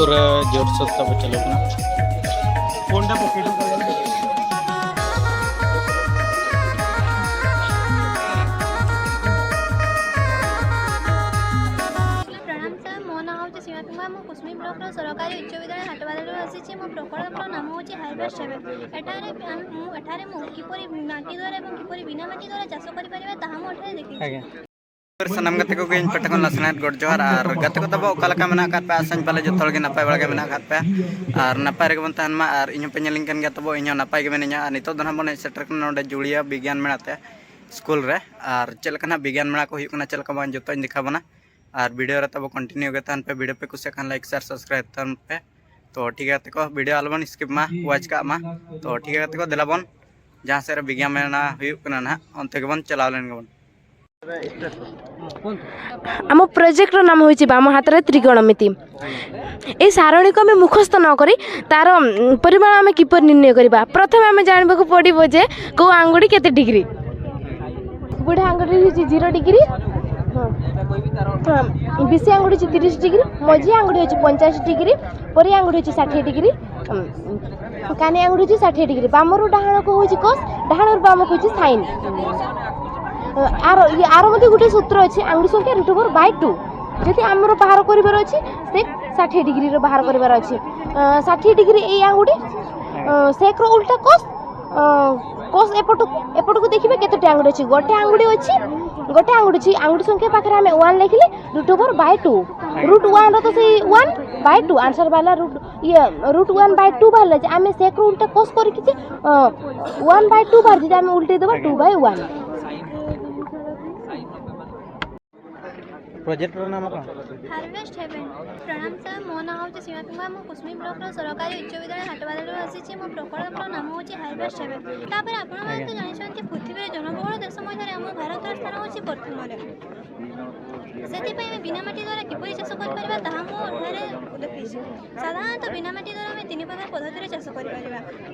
पूरा जोर सोर तब चलो ना फोनटा पॉकेट में प्रणाम सर मो ना हूँ सीमा कुमार मु कुसमी ब्लॉक सरकारी उच्च विद्यालय हाटबाजार आसी मो प्रकल्पर नाम हूँ हार्वेस्ट 7 एठारे किपरि माटी द्वारा और किपरि बिना माटी द्वारा चाष कर देखी सानाम गते को इन पटकन लसनात गोड जोहार और गते को तब ओकालका मेना कात पे आसाñ पाले जो थोड़े नपाय बड़ा मेना कात पे और नपाय रे बन तान मा और इन पे नेलिंग कन गया तब इन नपाय के मेना और नितो दना बन सेटर कन नोडे जुड़िया विज्ञान मेनाते स्कूल रे और चलकना विज्ञान मेना को हुकना चलका बन जतो इन दिखा बना और वीडियो रे तब कंटिन्यू के तान पे वीडियो पे कुछ खान लाइक शेयर सब्सक्राइब तान पे तो ठीक है को वीडियो आलबन स्किप मा वाच का मा तो ठीक है को दिलाबन जहां से विज्ञान मेना हुकना ना अंते के बन चलाव लेन गबन आम प्रोजेक्ट नाम हूँ बाम हाथ में त्रिकोणमिति ये सारणी को आम मुखस्त नक तार परिमाण आम किपर निर्णय करवा प्रथम आम जानवा पड़ो जे कौ आंगुठी केते डिग्री बुढ़ा आंगुठी 0 डिग्री बीसी आंगुठी 30 डिग्री मझी आंगुठी 50 डिग्री परी आंगुठी 60 डिग्री कानी आंगुठी 60 डिग्री बामरू डाहाण को हूँ कस डाहाण बाम को साइन आर मध्य गोटे सूत्र अच्छे आंगुठी संख्या √/2 जदि आमर बाहर कर अच्छे से 60 डिग्री बाहर कर 60 डिग्री ये आंगुठी सेक्र उल्टा कस कस एपट को देखिए केतोटी आंगुठी अच्छी गोटे आंगुठी अच्छी गोटे आंगुठी आंगुठी संख्या पाखे आम 1 लिखिले √/2 √1 तो से 1/2 आंसर वाला √1/2 बाहर आम सेक्र उल्टा कस करके 1/2 बाहर आम उल्टे देवा 2/1 प्रोजेक्ट नाम कौन हार्वेस्ट 7 प्रणाम सर मो ना हूँ सीमा कुमार मु कुसमी ब्लॉक सरकारी उच्च विद्यालय हाटबाजार आसी मो प्रकल्पर नाम हूँ हार्वेस्ट 7 तापर आपण माने तो जानिछन्ती पृथ्वी जनबहुल देश मध्य आम भारत स्थान हूँ प्रथम से बिना माटी द्वारा किपरि चाष कर देखी साधारणतः बिना माटी द्वारा आम 3 प्रकार पद्धति चाष कर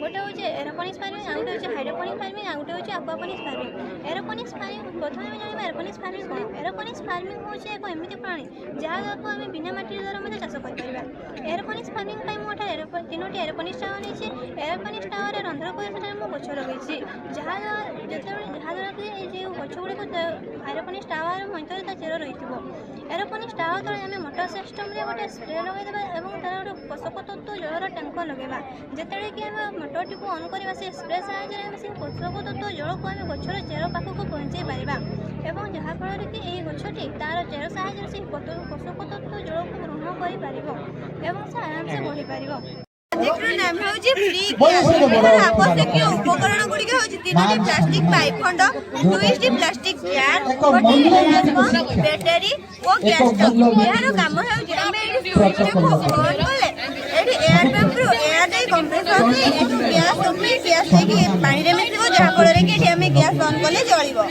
गोटे हूँ एरोपोनिक्स फार्मिंग आउ गोटे हूँ हाइड्रोपोनिक्स फार्मिंग आउ गोटे हूँ एक्वापोनिक्स फार्मिंग एरोपोनिक्स फार्मिंग प्रथम आम जाना एरोपोनिक्स फार्मिंग कौन एरोपोनिक्स फार्मिंग हूँ एक एमती प्राणी जहाँ आम बिना माटी द्वारा चाष कर एरोपोनिक्स फार्मिंग तीनोटी एरोपोनिक्स टावर नहीं एरोपोनिक्स टावर रंध्र कर गछ लगे जहाँद्वारा कि गछ गुड़िक एरोपोनिक्स टावर मध्य चेर रही एरोपोनिक्स टावर तले आम मोटर सिस्टम गोटे स्प्रे लगेदेवा और तार गोटे पोषक तत्व जलर टैंकर लगेगा जिते कि आम मोटरटी को अन करवा से स्प्रे साहाय्य से पोषक तत्व जल को आम गचर चेर पाखक पहुँचाई पार एवं जहाँफल कि यही गछटी तार चेर साहाय्य से पोषक तत्व जल को ग्रहण कर से आराम से बढ़ी पार नाम हूँ फ्री आवश्यक उपकरण गुड़िक हूँ 3टी प्लास्टिक पाइप खंड 2टी प्लास्टिक जार बैटेरी और गैस स्टोव यार काम है एयर पंप रु एयर दे कंप्रेसर से गैस ओपी गैस देकी पानी रे मिसिबो जहा फल रे कि हमें गैस ऑन कले जळिबो